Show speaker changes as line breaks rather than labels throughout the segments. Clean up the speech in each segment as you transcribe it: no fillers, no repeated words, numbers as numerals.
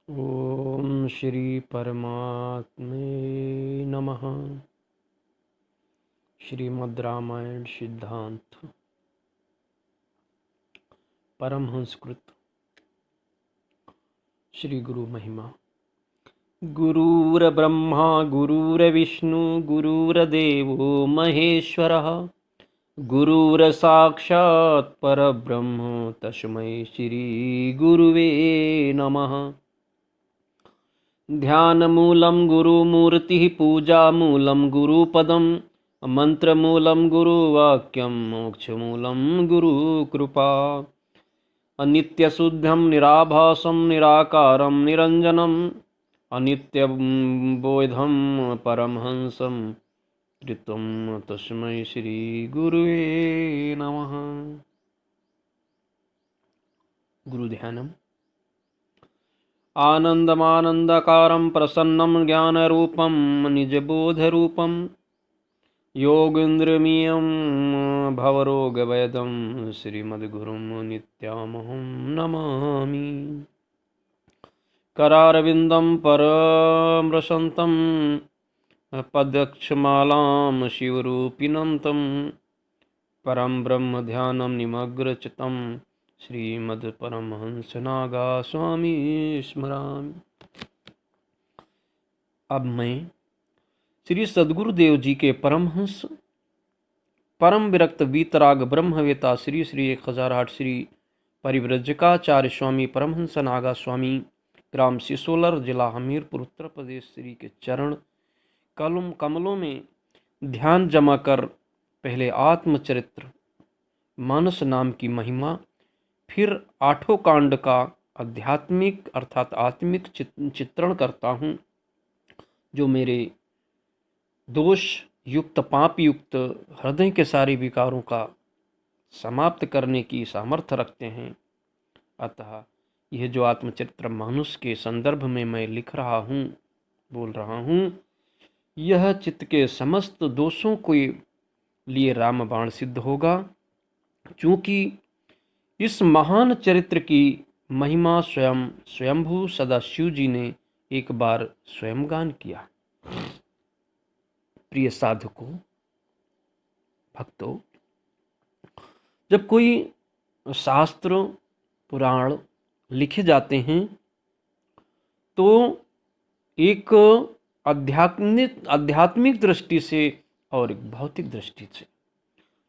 ओम श्री परमात्मे नमः। श्रीमद् रामायण सिद्धांत परमहंसकृत श्री गुरु महिमा। गुरुर्ब्रह्मा गुरुर्विष्णु गुरुर्देवो महेश्वरः गुरुर्साक्षात् परब्रह्म तस्मै श्री गुरुवे नमः। ध्यानमूलं गुरुमूर्तिः पूजामूलं गुरुपदं मंत्रमूलं गुरुवाक्यं मोक्षमूलं गुरुकृपा। अनित्यशुद्धं निराभासं निराकारं निरञ्जनम् अनित्यबोधं परमहंसं कृतं तस्मै श्री गुरुवे नमः। गुरुध्यानम्। आनन्दमानन्दकारं प्रसन्नं ज्ञानरूपं निजबोधरूपं योगीन्द्रमीयं भवरोगवैदं श्रीमद्गुरुं नित्यामहं नमामि। करारविन्दं परमृशन्तं पदक्षमालां शिवरूपिणं तं परं ब्रह्मध्यानं निमग्नचित्तं श्रीमद्परमहंसनागा स्वामी स्मरामि। अब मैं श्री सद्गुरुदेव जी के परमहंस परम विरक्त वीतराग ब्रह्मवेता श्री श्री 1008 श्री परिव्रजकाचार्य स्वामी परमहंस नागा स्वामी ग्राम सिसोलर जिला हमीरपुर उत्तर प्रदेश श्री के चरण कमलों में ध्यान जमा कर पहले आत्मचरित्र मानस नाम की महिमा, फिर 8 कांड का आध्यात्मिक अर्थात आत्मिक चित्रण करता हूँ, जो मेरे दोष युक्त पाप युक्त हृदय के सारे विकारों का समाप्त करने की सामर्थ्य रखते हैं। अतः यह जो आत्मचरित्र मानुष के संदर्भ में मैं लिख रहा हूँ, बोल रहा हूँ, यह चित्त के समस्त दोषों के लिए रामबाण सिद्ध होगा, क्योंकि इस महान चरित्र की महिमा स्वयं स्वयंभू सदाशिव जी ने एक बार स्वयं गान किया। प्रिय साधकों, भक्तों, जब कोई शास्त्र पुराण लिखे जाते हैं तो एक आध्यात्मिक दृष्टि से और एक भौतिक दृष्टि से,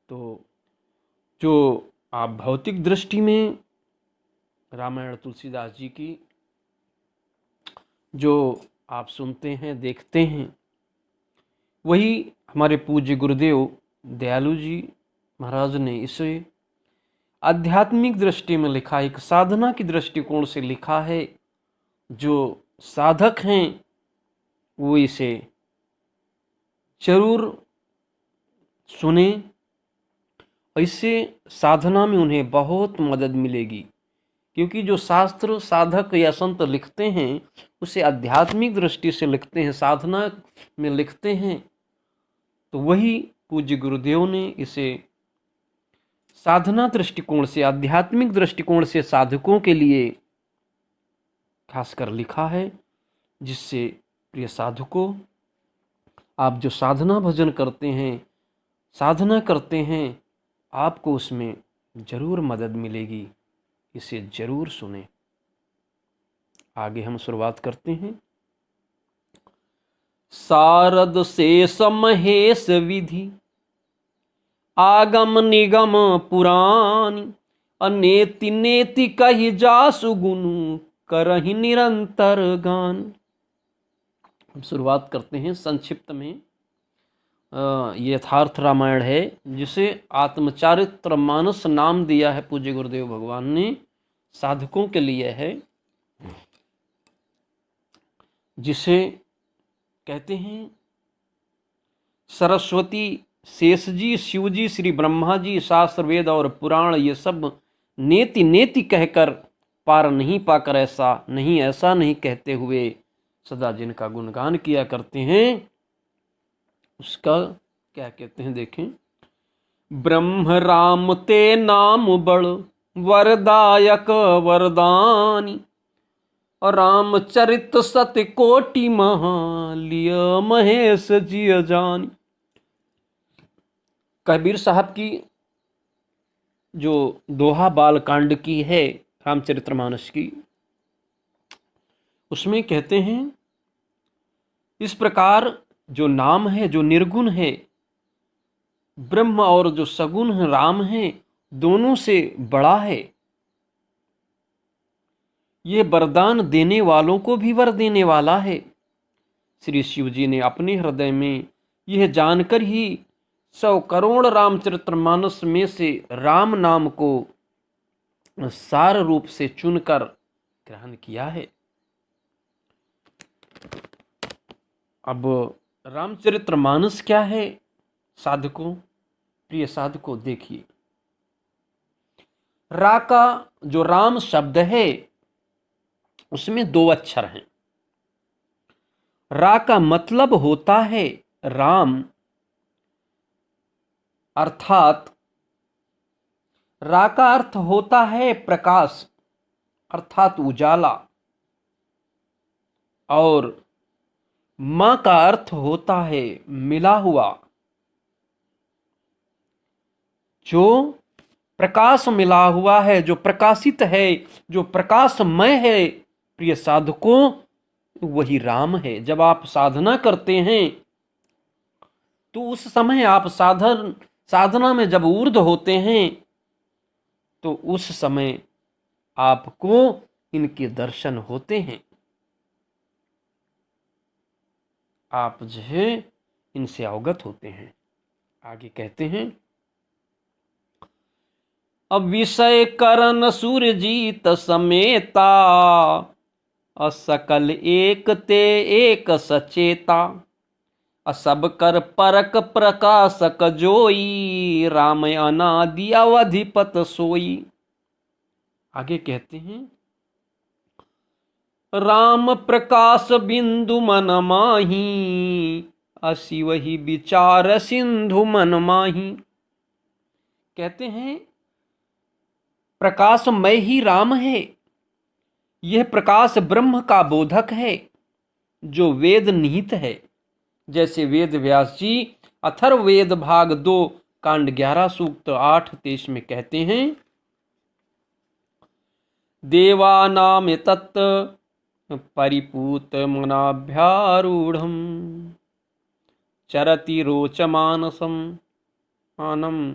तो जो आप भौतिक दृष्टि में रामायण तुलसीदास जी की जो आप सुनते हैं देखते हैं, वही हमारे पूज्य गुरुदेव दयालु जी महाराज ने इसे आध्यात्मिक दृष्टि में लिखा, एक साधना की दृष्टिकोण से लिखा है। जो साधक हैं वो इसे जरूर सुने, इससे साधना में उन्हें बहुत मदद मिलेगी, क्योंकि जो शास्त्र साधक या संत लिखते हैं उसे आध्यात्मिक दृष्टि से लिखते हैं, साधना में लिखते हैं, तो वही पूज्य गुरुदेव ने इसे साधना दृष्टिकोण से, आध्यात्मिक दृष्टिकोण से साधकों के लिए खासकर लिखा है, जिससे प्रिय साधकों, आप जो साधना भजन करते हैं, साधना करते हैं, आपको उसमें जरूर मदद मिलेगी। इसे जरूर सुने। आगे हम शुरुआत करते हैं। शारद शेष महेश विधि आगम निगम पुराणी अनेति नेति कहि जासु गुनु करहि निरंतर गान। हम शुरुआत करते हैं संक्षिप्त में। ये यथार्थ रामायण है, जिसे आत्मचरित्र मानस नाम दिया है पूज्य गुरुदेव भगवान ने, साधकों के लिए है, जिसे कहते हैं सरस्वती, शेष जी, शिव जी, श्री ब्रह्मा जी, शास्त्र वेद और पुराण ये सब नेति नेति कहकर पार नहीं पाकर ऐसा नहीं कहते हुए सदा जिनका गुणगान किया करते हैं, उसका क्या कहते हैं देखें। ब्रह्म राम ते नाम बड़ वरदायक वरदानी और रामचरित सत कोटि महा लिय महेश जिय जानी। कबीर साहब की जो दोहा बाल कांड की है रामचरितमानस की, उसमें कहते हैं इस प्रकार जो नाम है, जो निर्गुण है ब्रह्म और जो सगुण है राम है, दोनों से बड़ा है। ये वरदान देने वालों को भी वर देने वाला है। श्री शिव जी ने अपने हृदय में यह जानकर ही 100 करोड़ रामचरितमानस में से राम नाम को सार रूप से चुनकर ग्रहण किया है। अब रामचरितमानस क्या है साधकों, प्रिय साधकों, देखिए। रा का जो राम शब्द है उसमें 2 अक्षर हैं। रा का मतलब होता है राम, अर्थात रा का अर्थ होता है प्रकाश अर्थात उजाला, और मां का अर्थ होता है मिला हुआ। जो प्रकाश मिला हुआ है, जो प्रकाशित है, जो प्रकाशमय है, प्रिय साधकों, वही राम है। जब आप साधना करते हैं तो उस समय आप साधना में जब ऊर्ध्व होते हैं तो उस समय आपको इनके दर्शन होते हैं, आप जो है इनसे अवगत होते हैं। आगे कहते हैं, अब विषय करण सूरजीत समेता, असकल एक ते एक सचेता, असब कर परक प्रकाशक जोई, राम अनादि अवधिपत सोई। आगे कहते हैं, राम प्रकाश बिंदु मन माही, असी वही विचार सिंधु मन माही। कहते हैं प्रकाशमय ही राम है। यह प्रकाश ब्रह्म का बोधक है जो वेद निहित है। जैसे वेद व्यास जी अथर्ववेद भाग 2 कांड 11 सूक्त 8-23 में कहते हैं, देवानाम तत् परिपूत मनाभ्यारूढ़म, चरति रोचमानसम आनम,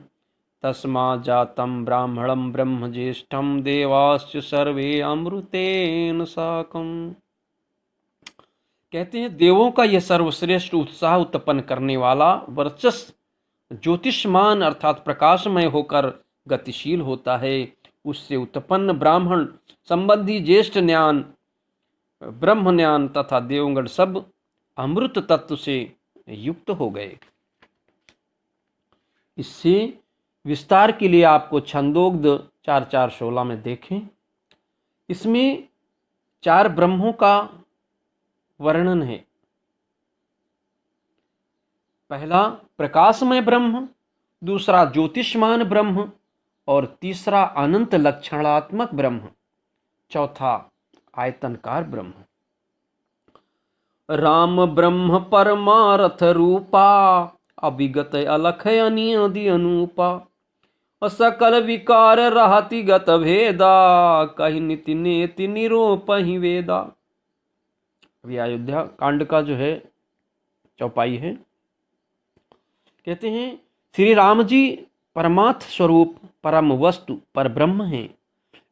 तस्मा जातम ब्राह्मणम ब्रह्म ज्येष्ठम, देवाश्च सर्वे अमृतेन साकम। कहते हैं देवों का यह सर्वश्रेष्ठ उत्साह उत्पन्न करने वाला वर्चस्व ज्योतिष्मान अर्थात प्रकाशमय होकर गतिशील होता है। उससे उत्पन्न ब्राह्मण संबंधी ज्येष्ठ ज्ञान, ब्रह्म ज्ञान तथा देवगण सब अमृत तत्व से युक्त हो गए। इससे विस्तार के लिए आपको छंदोग्ध 4:4-16 में देखें। इसमें 4 ब्रह्मों का वर्णन है। पहला प्रकाशमय ब्रह्म, दूसरा ज्योतिष्मान ब्रह्म, और तीसरा अनंत लक्षणात्मक ब्रह्म, चौथा आयतनकार ब्रह्म। राम ब्रह्म परमार्थ रूपा, अविगत अलख अनियदि अनूपा, सकल विकार रहति गत भेदा, कहि निति नेति निरोपहि वेदा। अभी अयोध्या कांड का जो है चौपाई है। कहते हैं श्री राम जी परमार्थ स्वरूप परम वस्तु पर ब्रह्म हैं।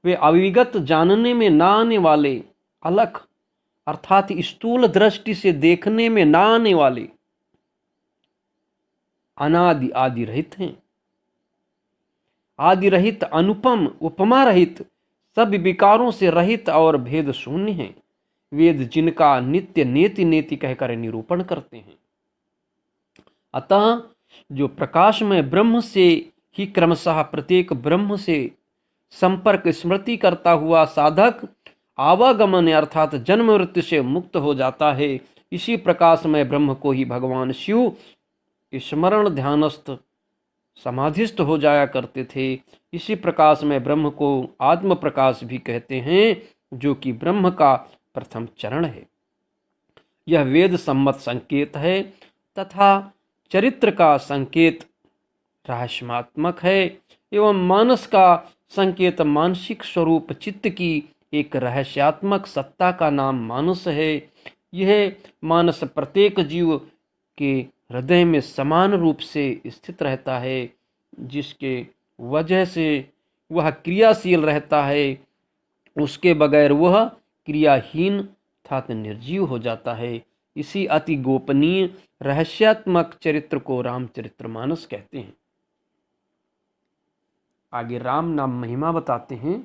वे अविगत जानने में ना आने वाले, अलख अर्थात स्थूल दृष्टि से देखने में ना आने वाले, अनादि आदि रहित हैं। आदि रहित, अनुपम, उपमा रहित, सब विकारों से रहित और भेद शून्य हैं। वेद जिनका नित्य नेति नेति कहकर निरूपण करते हैं। अतः जो प्रकाशमय ब्रह्म से ही क्रमशः प्रत्येक ब्रह्म से संपर्क स्मृति करता हुआ साधक आवागमन अर्थात जन्म मृत्यु से मुक्त हो जाता है। इसी प्रकाशमय ब्रह्म को ही भगवान शिव स्मरण ध्यानस्थ समाधिस्थ हो जाया करते थे। इसी प्रकाश में ब्रह्म को आत्म प्रकाश भी कहते हैं, जो कि ब्रह्म का प्रथम चरण है। यह वेद सम्मत संकेत है तथा चरित्र का संकेत रहस्यात्मक है एवं मानस का संकेत मानसिक स्वरूप चित्त की एक रहस्यात्मक सत्ता का नाम मानस है। यह मानस प्रत्येक जीव के हृदय में समान रूप से स्थित रहता है, जिसके वजह से वह क्रियाशील रहता है। उसके बगैर वह क्रियाहीन अर्थात निर्जीव हो जाता है। इसी अति गोपनीय रहस्यात्मक चरित्र को रामचरितमानस कहते हैं। आगे राम नाम महिमा बताते हैं।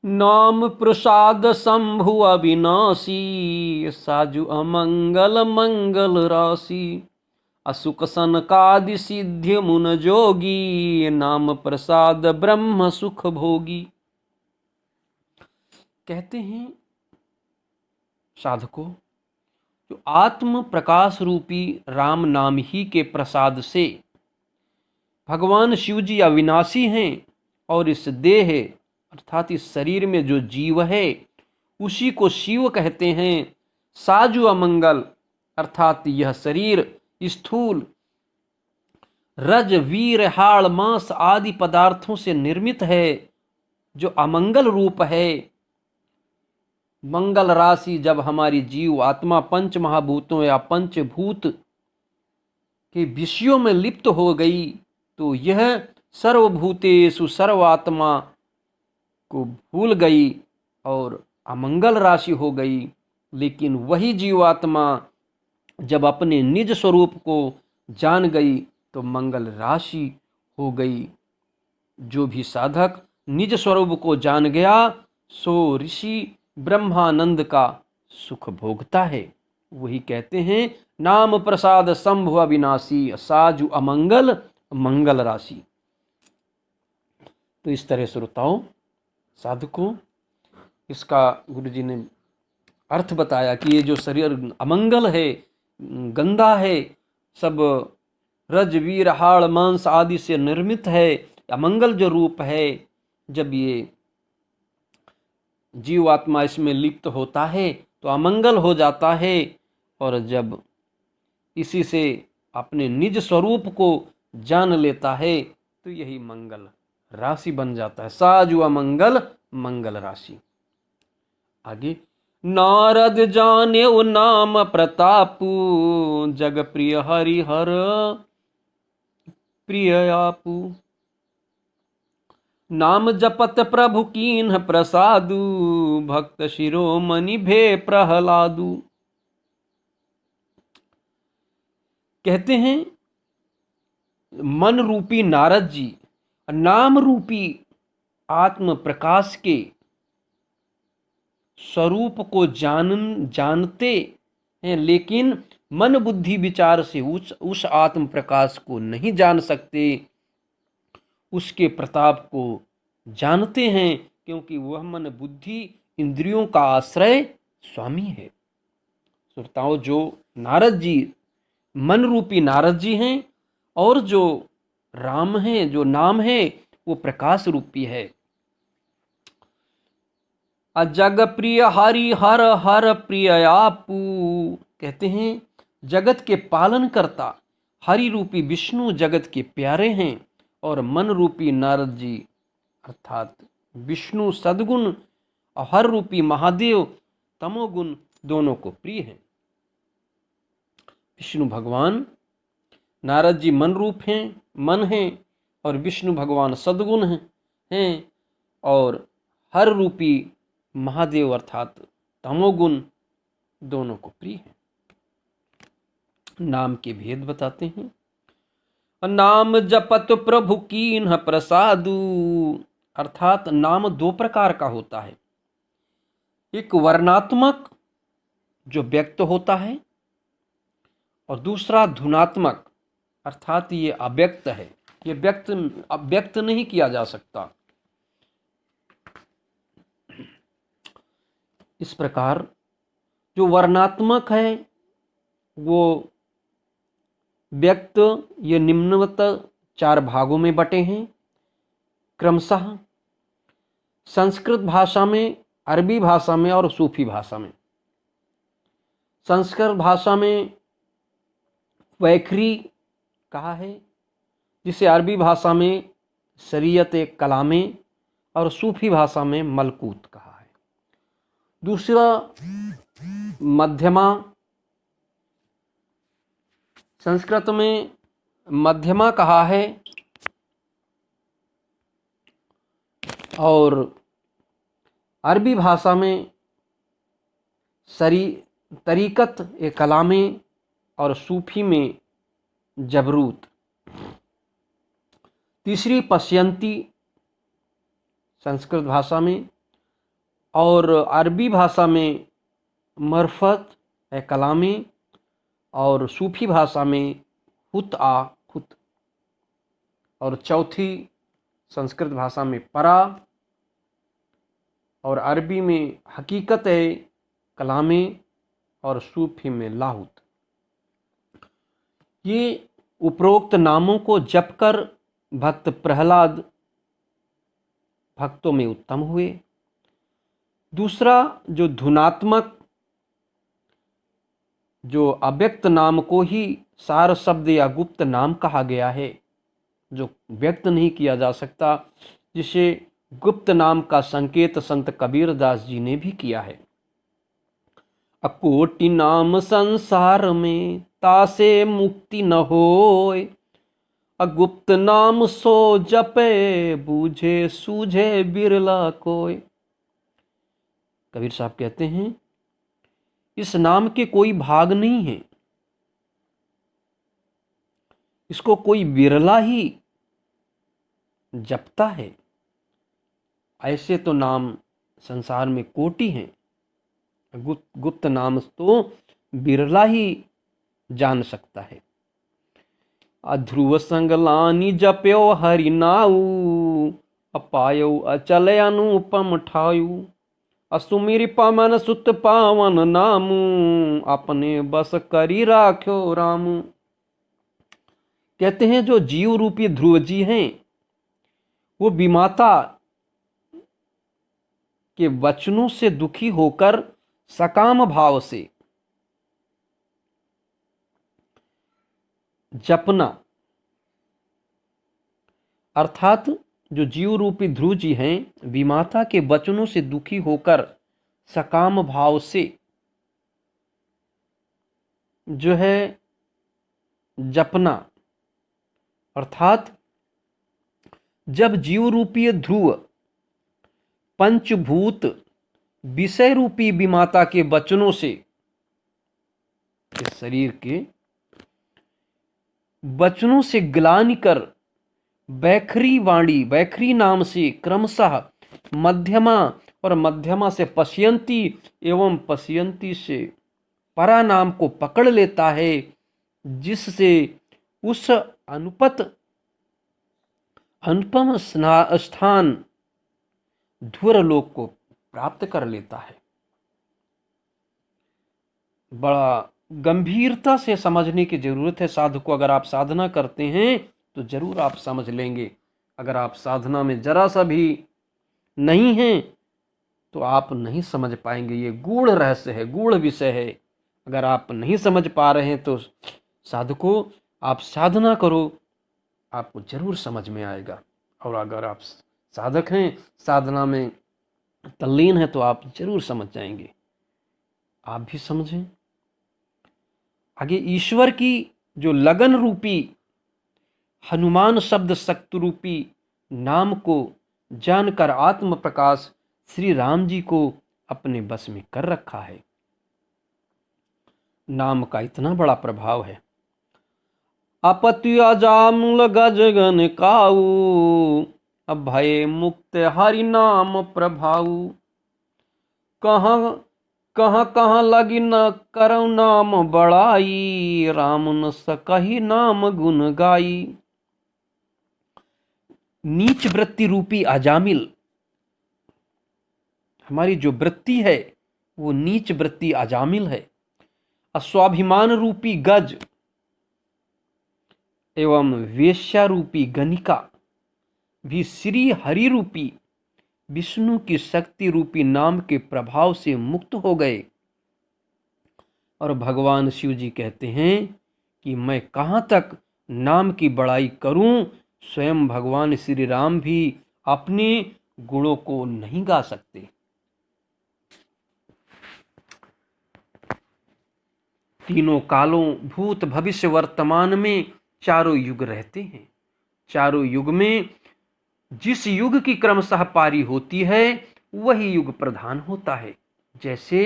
नाम प्रसाद शंभु अविनाशी, साजु अमंगल मंगल राशि, असुख सनकादि सिद्ध मुन जोगी, नाम प्रसाद ब्रह्म सुख भोगी। कहते हैं साधकों, जो आत्म प्रकाश रूपी राम नाम ही के प्रसाद से भगवान शिव जी अविनाशी हैं और इस देह अर्थात इस शरीर में जो जीव है उसी को शिव कहते हैं। साजु अमंगल अर्थात यह शरीर स्थूल रज वीर हाड़ मांस आदि पदार्थों से निर्मित है, जो अमंगल रूप है। मंगल राशि जब हमारी जीव आत्मा पंच महाभूतों या पंचभूत के विषयों में लिप्त हो गई तो यह सर्वभूतेषु सर्वात्मा को भूल गई और अमंगल राशि हो गई। लेकिन वही जीवात्मा जब अपने निज स्वरूप को जान गई तो मंगल राशि हो गई। जो भी साधक निज स्वरूप को जान गया सो ऋषि ब्रह्मानंद का सुख भोगता है। वही कहते हैं नाम प्रसाद शंभु अविनाशी, साजु अमंगल मंगल राशि। तो इस तरह श्रोताओं साधकों इसका गुरु जी ने अर्थ बताया कि ये जो शरीर अमंगल है, गंदा है, सब रज वीर हाड़ मांस आदि से निर्मित है, अमंगल जो रूप है, जब ये जीवात्मा इसमें लिप्त होता है तो अमंगल हो जाता है। और जब इसी से अपने निज स्वरूप को जान लेता है तो यही मंगल राशि बन जाता है। साजु अमंगल मंगल राशि। आगे नारद जाने ओ नाम प्रतापु, जग प्रिय हरिहर प्रिय आपू, नाम जपत प्रभु कीन्ह प्रसादु, भक्त शिरोमणि भे प्रहलादु। कहते हैं मन रूपी नारद जी नाम रूपी आत्म प्रकाश के स्वरूप को जानते हैं, लेकिन मन बुद्धि विचार से उस आत्म प्रकाश को नहीं जान सकते। उसके प्रताप को जानते हैं क्योंकि वह मन बुद्धि इंद्रियों का आश्रय स्वामी है। श्रोताओं, जो नारद जी मन रूपी नारद जी हैं और जो राम हैं, जो नाम है, वो प्रकाश रूपी है। अजग प्रिय हरि हर हर प्रिय आपू। कहते हैं जगत के पालन करता हरि रूपी विष्णु जगत के प्यारे हैं और मन रूपी नारद जी अर्थात विष्णु सद्गुण और हर रूपी महादेव तमोगुण दोनों को प्रिय हैं। विष्णु भगवान नारद जी मन रूप हैं, मन हैं, और विष्णु भगवान सद्गुण हैं और हर रूपी महादेव अर्थात तमोगुण दोनों को प्रिय हैं। नाम के भेद बताते हैं। नाम जपत प्रभु कीन्ह प्रसादु, अर्थात नाम दो प्रकार का होता है। एक वर्णात्मक जो व्यक्त होता है और दूसरा धुनात्मक अर्थात ये अव्यक्त है, ये व्यक्त नहीं किया जा सकता। इस प्रकार जो वर्णात्मक है वो व्यक्त ये निम्नवत 4 भागों में बटे हैं। क्रमशः संस्कृत भाषा में अरबी भाषा में और सूफी भाषा में। संस्कृत भाषा में वैखरी कहा है, जिसे अरबी भाषा में शरीयत कलामे और सूफी भाषा में मलकूत कहा है। दूसरा मध्यमा, संस्कृत में मध्यमा कहा है और अरबी भाषा में तरीकत कलामे और सूफी में जबरूत। तीसरी पश्यंती संस्कृत भाषा में और अरबी भाषा में मरफत कलामे और सूफी भाषा में हुत आ खुत। और चौथी संस्कृत भाषा में परा और अरबी में हकीकत कलामे और सूफी में लाहुत। ये उपरोक्त नामों को जपकर भक्त प्रहलाद भक्तों में उत्तम हुए। दूसरा जो धुनात्मक, जो अव्यक्त नाम को ही सार शब्द या गुप्त नाम कहा गया है, जो व्यक्त नहीं किया जा सकता, जिसे गुप्त नाम का संकेत संत कबीरदास जी ने भी किया है। अकोटि नाम संसार में तासे मुक्ति न होय, अगुप्त नाम सो जपे बूझे सूझे बिरला कोय। कबीर साहब कहते हैं इस नाम के कोई भाग नहीं है, इसको कोई बिरला ही जपता है। ऐसे तो नाम संसार में कोटि हैं, गुप्त नाम तो बिरला ही जान सकता है। अध्रुव संगलानी जप्यो हरि नाऊ, अपायो अचल अनुपम ठायु, असुमिर पवन सुत पावन नामू, अपने बस करी राख्यो रामू। कहते हैं जो जीव रूपी ध्रुव जी हैं वो विमाता के वचनों से दुखी होकर सकाम भाव से जपना, अर्थात जो जीव रूपी ध्रुव जी हैं विमाता के वचनों से दुखी होकर सकाम भाव से जो है जपना, अर्थात जब जीव रूपी ध्रुव पंचभूत विषय रूपी विमाता के वचनों से, इस शरीर के वचनों से ग्लानि कर वैखरी वाणी, वैखरी नाम से क्रमशः मध्यमा और मध्यमा से पश्यंती एवं पश्यंती से परा नाम को पकड़ लेता है, जिससे उस अनुपम स्थान ध्रुवलोक को प्राप्त कर लेता है। बड़ा गंभीरता से समझने की जरूरत है साधक को। अगर आप साधना करते हैं तो जरूर आप समझ लेंगे। अगर आप साधना में जरा सा भी नहीं हैं तो आप नहीं समझ पाएंगे। ये गूढ़ रहस्य है, गूढ़ विषय है। अगर आप नहीं समझ पा रहे हैं तो साधकों आप साधना करो, आपको जरूर समझ में आएगा। और अगर आप साधक हैं, साधना में तल्लीन है, तो आप जरूर समझ जाएंगे। आप भी समझें। आगे ईश्वर की जो लगन रूपी हनुमान शब्द शक्ति रूपी नाम को जानकर आत्म प्रकाश श्री राम जी को अपने बस में कर रखा है। नाम का इतना बड़ा प्रभाव है। अपत्य जामूल गजगन काऊ, अभय मुक्त हरि नाम प्रभाऊ, कहाँ कहाँ लगी न करौ नाम बड़ाई, राम न सकहि नाम गुण गाई। नीच वृत्ति रूपी अजामिल, हमारी जो वृत्ति है वो नीच वृत्ति अजामिल है। अस्वाभिमान रूपी गज एवं वेश्या रूपी गनिका भी श्री हरि रूपी विष्णु की शक्ति रूपी नाम के प्रभाव से मुक्त हो गए। और भगवान शिव जी कहते हैं कि मैं कहाँ तक नाम की बड़ाई करूं, स्वयं भगवान श्री राम भी अपने गुणों को नहीं गा सकते। तीनों कालों भूत भविष्य वर्तमान में चारों युग रहते हैं। चारों युग में जिस युग की क्रमशः पारी होती है वही युग प्रधान होता है। जैसे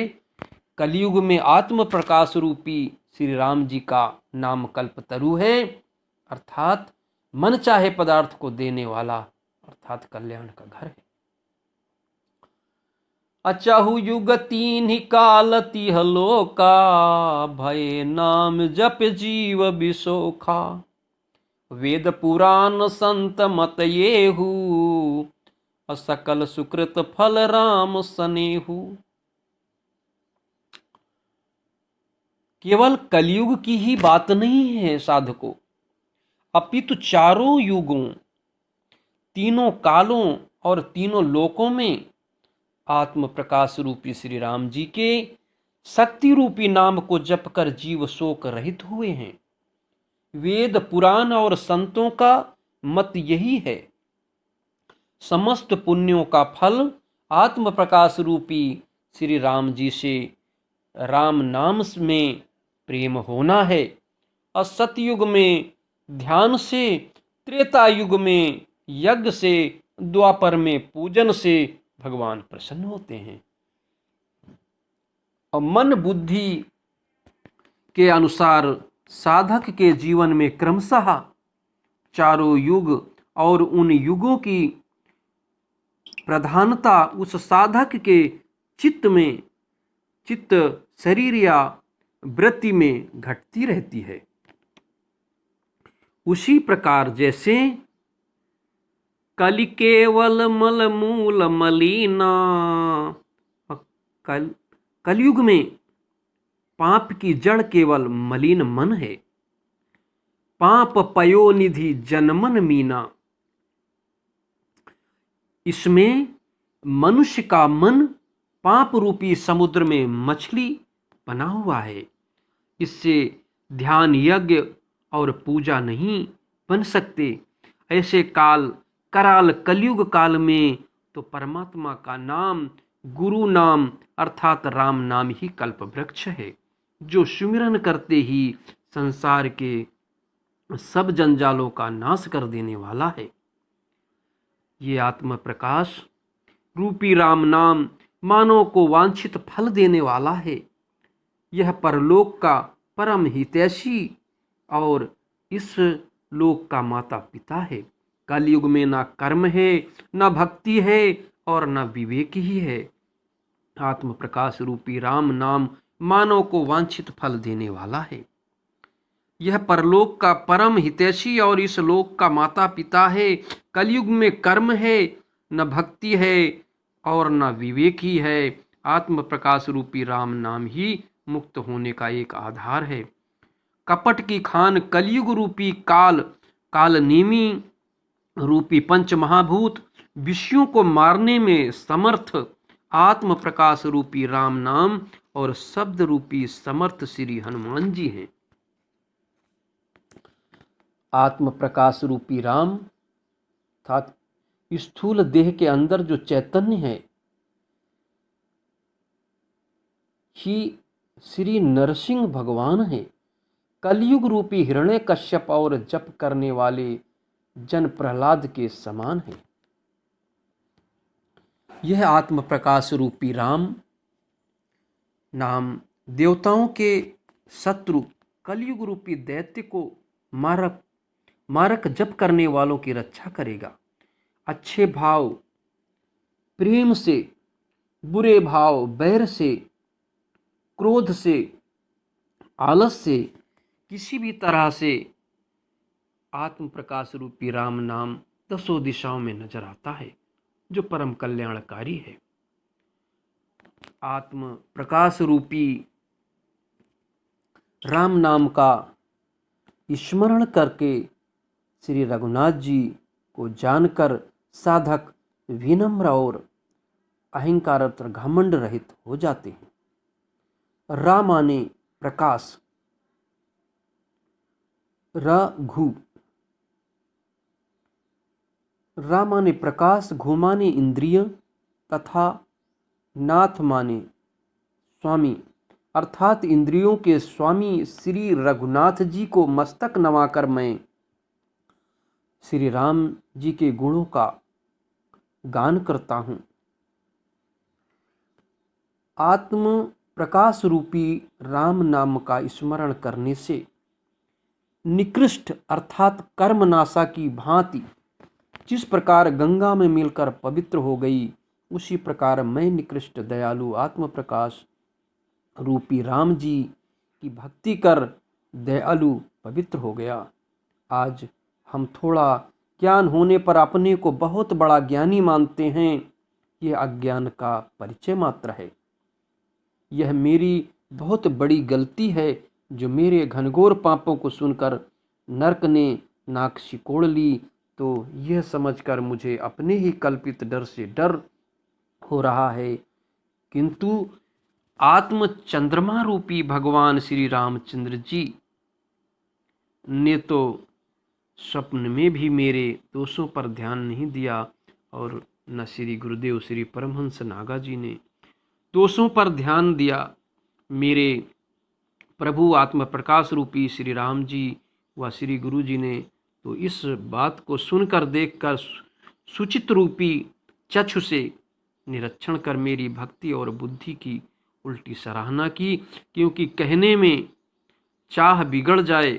कलयुग में आत्म प्रकाश रूपी श्री राम जी का नाम कल्पतरु है, अर्थात मन चाहे पदार्थ को देने वाला, अर्थात कल्याण का घर है। अचहु युग तीन काल तिह लोका, भय नाम जप जीव बिसोखा। वेद पुराण संत मत येहू, असकल सुकृत फल राम सनेहू। केवल कलयुग की ही बात नहीं है साधकों, अपितु चारों युगों, तीनों कालों और तीनों लोकों में आत्म प्रकाश रूपी श्री राम जी के शक्ति रूपी नाम को जप कर जीव शोक रहित हुए हैं। वेद पुराण और संतों का मत यही है, समस्त पुण्यों का फल आत्म प्रकाश रूपी श्री राम जी से राम नाम में प्रेम होना है। असतयुग में ध्यान से, त्रेता युग में यज्ञ से, द्वापर में पूजन से भगवान प्रसन्न होते हैं। और मन बुद्धि के अनुसार साधक के जीवन में क्रमशः चारों युग और उन युगों की प्रधानता उस साधक के चित्त शरीर या वृत्ति में घटती रहती है। उसी प्रकार जैसे कलि केवल मल मूल मलिना, कलयुग में पाप की जड़ केवल मलिन मन है। पाप पयोनिधि जनमन मीना, इसमें मनुष्य का मन पाप रूपी समुद्र में मछली बना हुआ है। इससे ध्यान, यज्ञ और पूजा नहीं बन सकते। ऐसे कराल कलयुग काल में तो परमात्मा का नाम, गुरु नाम अर्थात राम नाम ही कल्प वृक्ष है, जो सुमिरन करते ही संसार के सब जंजालों का नाश कर देने वाला है। ये आत्म प्रकाश रूपी राम नाम मानव को वांछित फल देने वाला है। यह परलोक का परम हितैषी और इस लोक का माता पिता है। कलयुग में ना कर्म है, ना भक्ति है और ना विवेक ही है। आत्म प्रकाश रूपी राम नाम मानव को वांछित फल देने वाला है। यह परलोक का परम हितैषी और इस लोक का माता पिता है। कलयुग में कर्म है, न भक्ति है और न विवेक ही है। आत्म प्रकाश रूपी राम नाम ही मुक्त होने का एक आधार है। कपट की खान कलयुग रूपी कालनेमी रूपी पंच महाभूत विषयों को मारने में समर्थ आत्म प्रकाश रूपी राम नाम और शब्द रूपी समर्थ श्री हनुमान जी हैं। आत्म प्रकाश रूपी राम अर्थात स्थूल देह के अंदर जो चैतन्य है ही श्री नरसिंह भगवान है। कलयुग रूपी हिरण्यकश्यप और जप करने वाले जन प्रहलाद के समान है। यह आत्म प्रकाश रूपी राम नाम देवताओं के शत्रु कलयुग रूपी दैत्य को मारक जप करने वालों की रक्षा करेगा। अच्छे भाव प्रेम से, बुरे भाव बैर से, क्रोध से, आलस से, किसी भी तरह से आत्म प्रकाश रूपी राम नाम दसों दिशाओं में नजर आता है, जो परम कल्याणकारी है। आत्म प्रकाश रूपी राम नाम का स्मरण करके श्री रघुनाथ जी को जानकर साधक विनम्र और अहंकार और घमंड रहित हो जाते हैं। रा माने प्रकाश, रघु, रा माने प्रकाश, घु माने इंद्रिय तथा नाथ माने स्वामी, अर्थात इंद्रियों के स्वामी श्री रघुनाथ जी को मस्तक नवाकर मैं श्री राम जी के गुणों का गान करता हूँ। आत्म प्रकाश रूपी राम नाम का स्मरण करने से निकृष्ट अर्थात कर्मनाशा की भांति जिस प्रकार गंगा में मिलकर पवित्र हो गई, उसी प्रकार मैं निकृष्ट दयालु आत्म प्रकाश रूपी राम जी की भक्ति कर दयालु पवित्र हो गया। आज हम थोड़ा ज्ञान होने पर अपने को बहुत बड़ा ज्ञानी मानते हैं। यह अज्ञान का परिचय मात्र है। यह मेरी बहुत बड़ी गलती है जो मेरे घनघोर पापों को सुनकर नरक ने नाक सिकोड़ ली, तो यह समझकर मुझे अपने ही कल्पित डर से डर हो रहा है। किंतु आत्म चंद्रमा रूपी भगवान श्री रामचंद्र जी ने तो स्वप्न में भी मेरे दोषों पर ध्यान नहीं दिया, और न श्री गुरुदेव श्री परमहंस नागा जी ने दोषों पर ध्यान दिया। मेरे प्रभु आत्म प्रकाश रूपी श्री राम जी व श्री गुरु जी ने तो इस बात को सुनकर देखकर सुचित रूपी चक्षु से निरीक्षण कर मेरी भक्ति और बुद्धि की उल्टी सराहना की। क्योंकि कहने में चाह बिगड़ जाए,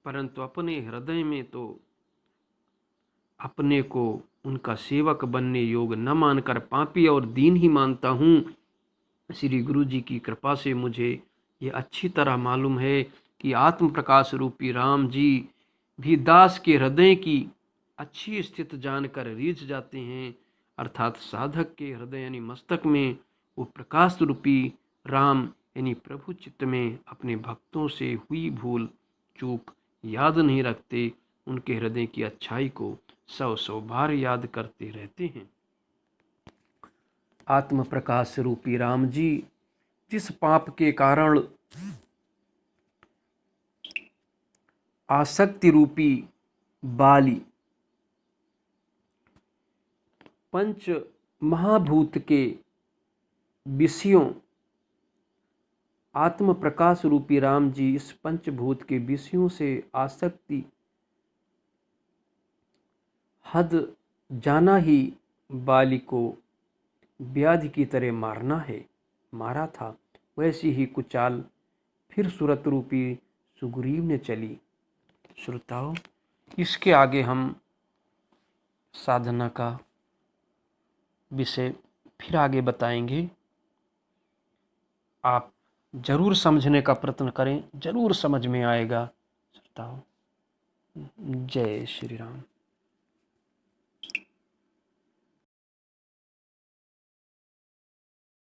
परंतु अपने हृदय में तो अपने को उनका सेवक बनने योग न मानकर पापी और दीन ही मानता हूँ। श्री गुरु जी की कृपा से मुझे ये अच्छी तरह मालूम है कि आत्म प्रकाश रूपी राम जी भी दास के हृदय की अच्छी स्थिति जानकर रीझ जाते हैं, अर्थात साधक के हृदय यानी मस्तक में वो प्रकाश रूपी राम यानी प्रभु चित्त में अपने भक्तों से हुई भूल चूक याद नहीं रखते, उनके हृदय की अच्छाई को सौ बार याद करते रहते हैं। आत्म प्रकाश रूपी राम जी जिस पाप के कारण आसक्ति रूपी बाली पंच महाभूत के विषयों, आत्म प्रकाश रूपी राम जी इस पंचभूत के विषयों से आसक्ति हद जाना ही बाली को व्याधि की तरह मारा था, वैसी ही कुछ चाल फिर सूरत रूपी सुग्रीव ने चली। श्रोताओं, इसके आगे हम साधना का विषय फिर आगे बताएंगे। आप जरूर समझने का प्रयत्न करें, जरूर समझ में आएगा। श्रोताओं, जय श्री राम।